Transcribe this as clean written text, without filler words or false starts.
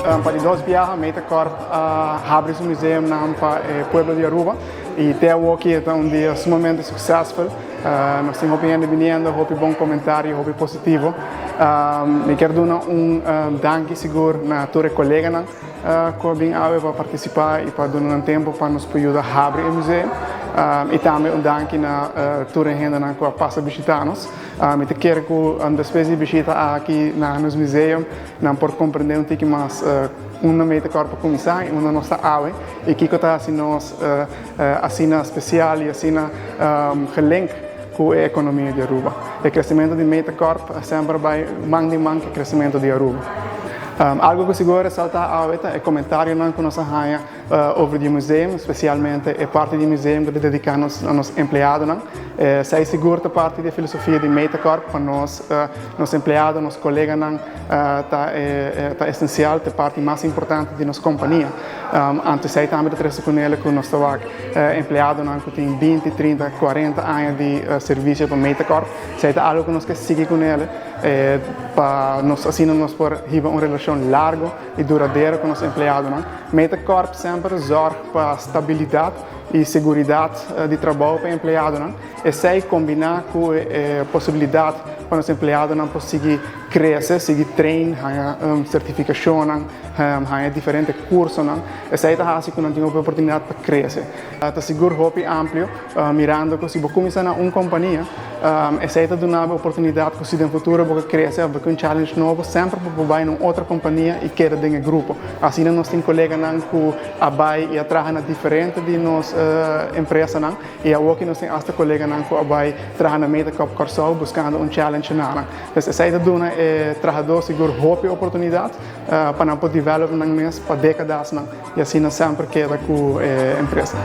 para os 2 viagens, Metacorp abre o museu no Pueblo de Aruba e até aqui é um dia sumamente successful. Nós temos opinião vindo, bom comentário, positivo. Eu quero dar dank seguro na tua colega que vem para participar e para dar tempo para nos ajudar a abrir o museu. E também dank na tua renda que passa a visitar-nos. Eu quero que depois de visitar aqui no museu, não por compreender pouco mais uma Metacorp começar, uma nossa área, e que está assim especial e assim gelink com a economia de Aruba. O crescimento de Metacorp sempre vai mais que o crescimento de Aruba. Algo que seguro salta é comentário que nós temos sobre o museu, especialmente a parte do museu que dedicamos a nossos empregados. Sei seguro que a parte da filosofia de Metacorp para nossos empregados, nossos colegas, é essencial, é a parte mais importante de nossa companhia. Antes sei também com ele que nós estamos empregados que tem 20, 30, 40 anos de serviço para Metacorp. Sei algo que nós queremos seguir com ele. Para nós assim nós podemos uma relação larga e duradoura com nossos empregados. Metacorp sempre zorga para estabilidade e segurança de trabalho para o empregado. E sei combinar com a possibilidade para os empregados conseguir crescer, seguir treinar, certificação, diferentes cursos. E sei que não tem oportunidade para crescer. Está seguro hobby amplo, mirando que se você começar uma companhia, e sei que dá uma oportunidade que se no futuro você crescer, porque um challenge novo sempre para ir em outra companhia e querer dentro do grupo. Assim nós temos colegas que vai e trabalham diferente de nossa empresa e aqui nós temos colegas que vai trabalhar na Metacorp Corsol buscando um challenge na. Então sei que dá trabalhador seguro hobby oportunidade para não poder desenvolver para décadas e assim nós sempre queda com a empresa.